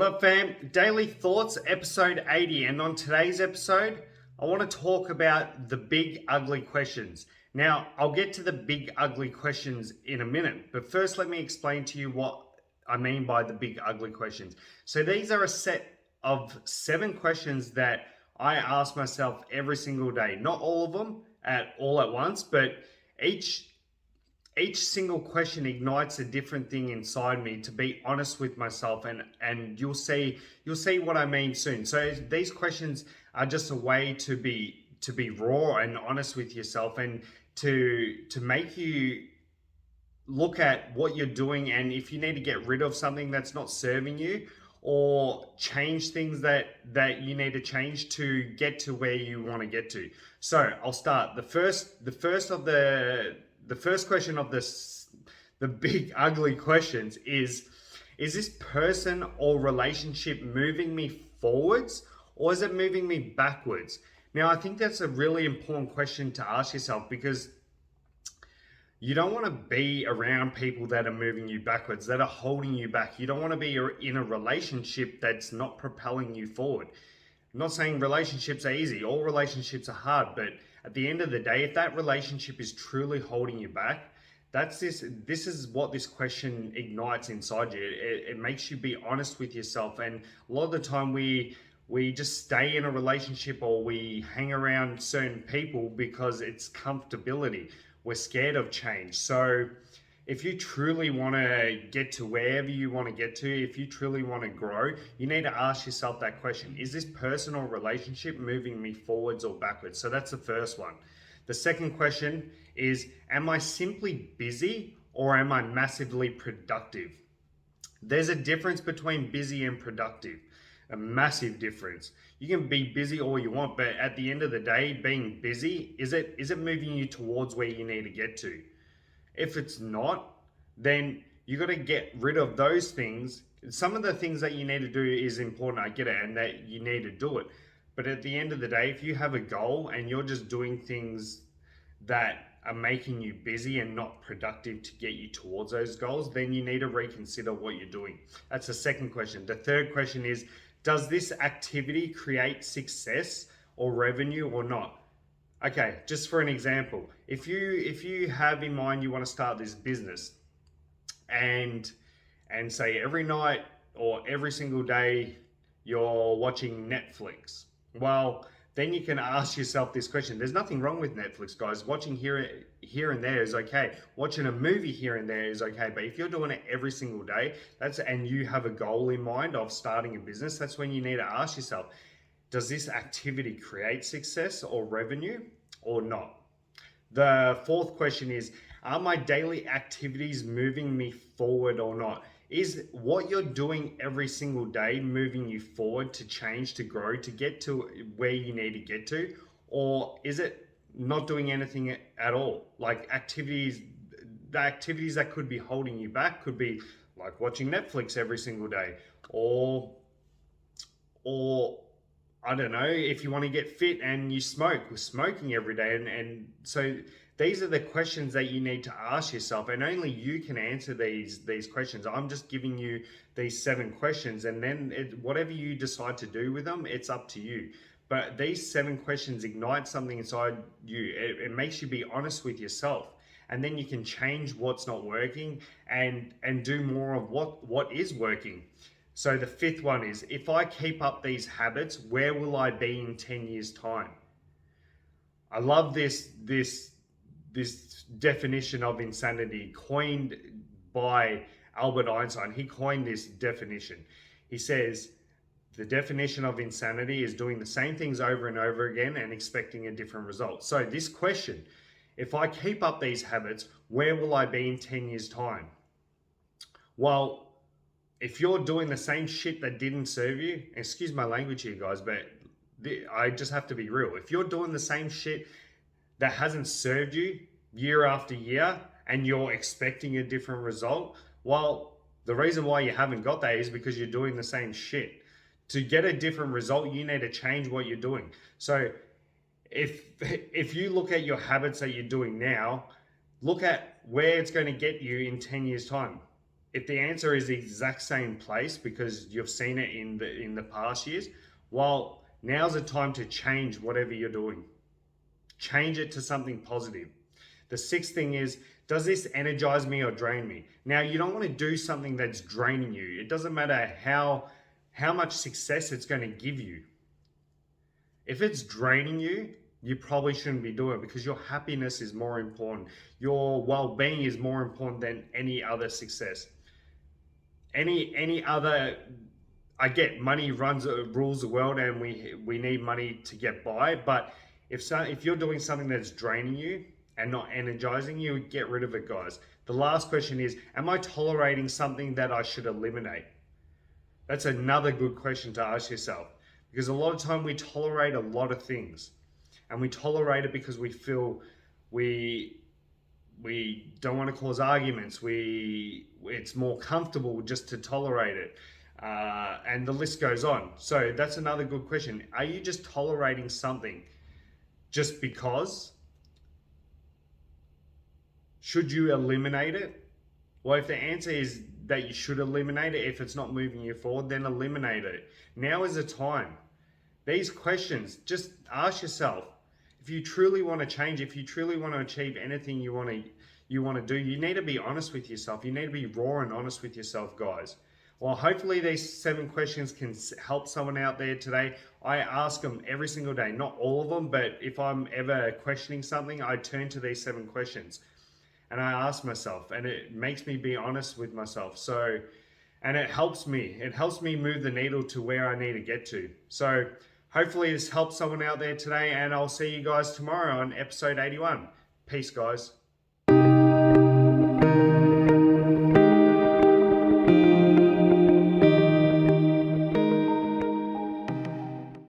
up, fam? Daily Thoughts, episode 80. And on today's episode, I want to talk about the big, ugly questions. Now, I'll get to the big, ugly questions in a minute, but first, let me explain to you what I mean by the big, ugly questions. So, these are a set of 7 questions that I ask myself every single day. Not all of them all at once, but each single question ignites a different thing inside me to be honest with myself, and you'll see what I mean soon. So these questions are just a way to be raw and honest with yourself, and to make you look at what you're doing, and if you need to get rid of something that's not serving you, or change things that you need to change to get to where you want to get to. So I'll start. The first question of the big ugly questions is this person or relationship moving me forwards, or is it moving me backwards? Now, I think that's a really important question to ask yourself, because you don't want to be around people that are moving you backwards, that are holding you back. You don't want to be in a relationship that's not propelling you forward. I'm not saying relationships are easy. All relationships are hard, but at the end of the day, if that relationship is truly holding you back, this is what this question ignites inside you. It makes you be honest with yourself. And a lot of the time we just stay in a relationship, or we hang around certain people because it's comfortability. We're scared of change. So if you truly want to get to wherever you want to get to, if you truly want to grow, you need to ask yourself that question. Is this personal relationship moving me forwards or backwards? So that's the first one. The second question is, am I simply busy, or am I massively productive? There's a difference between busy and productive. A massive difference. You can be busy all you want, but at the end of the day, being busy, is it moving you towards where you need to get to? If it's not, then you got to get rid of those things. Some of the things that you need to do is important, I get it, and that you need to do it. But at the end of the day, if you have a goal and you're just doing things that are making you busy and not productive to get you towards those goals, then you need to reconsider what you're doing. That's the second question. The third question is, does this activity create success or revenue or not? Okay, just for an example, if you have in mind you want to start this business, and say every night or every single day you're watching Netflix, well, then you can ask yourself this question. There's nothing wrong with Netflix, guys. Watching here and there is okay. Watching a movie here and there is okay. But if you're doing it every single day, and you have a goal in mind of starting a business, that's when you need to ask yourself, does this activity create success or revenue or not? The fourth question is, are my daily activities moving me forward or not? Is what you're doing every single day moving you forward to change, to grow, to get to where you need to get to? Or is it not doing anything at all? Like the activities that could be holding you back could be like watching Netflix every single day, or I don't know, if you want to get fit and you smoking every day. And so these are the questions that you need to ask yourself, and only you can answer these questions. I'm just giving you these 7 questions, and then whatever you decide to do with them, it's up to you. But these 7 questions ignite something inside you. It makes you be honest with yourself, and then you can change what's not working and do more of what is working. So the 5th one is, if I keep up these habits, where will I be in 10 years' time? I love this definition of insanity, coined by Albert Einstein. He coined this definition. He says, the definition of insanity is doing the same things over and over again and expecting a different result. So this question, if I keep up these habits, where will I be in 10 years' time? Well, if you're doing the same shit that didn't serve you, excuse my language here, guys, but I just have to be real. If you're doing the same shit that hasn't served you year after year, and you're expecting a different result, well, the reason why you haven't got that is because you're doing the same shit. To get a different result, you need to change what you're doing. So if you look at your habits that you're doing now, look at where it's going to get you in 10 years' time. if the answer is the exact same place because you've seen it in the past years, well, now's the time to change whatever you're doing. Change it to something positive. The sixth thing is, does this energize me or drain me? Now, you don't want to do something that's draining you. It doesn't matter how much success it's going to give you. If it's draining you, you probably shouldn't be doing it because your happiness is more important. Your well-being is more important than any other success. Any other, I get money rules the world, and we need money to get by. But if you're doing something that's draining you and not energizing you, get rid of it, guys. The last question is, am I tolerating something that I should eliminate? That's another good question to ask yourself, because a lot of time we tolerate a lot of things, and we tolerate it because we feel we don't want to cause arguments. It's more comfortable just to tolerate it, and the list goes on. So that's another good question. Are you just tolerating something just because? Should you eliminate it? Well, if the answer is that you should eliminate it, if it's not moving you forward, then eliminate it. Now is the time. These questions, just ask yourself, if you truly want to change, if you truly want to achieve anything you want to do, you need to be honest with yourself. You need to be raw and honest with yourself, guys. Well, hopefully these 7 questions can help someone out there today. I ask them every single day, not all of them, but if I'm ever questioning something, I turn to these 7 questions. And I ask myself, and it makes me be honest with myself. So, and it helps me. It helps me move the needle to where I need to get to. So hopefully this helps someone out there today, and I'll see you guys tomorrow on episode 81. Peace, guys.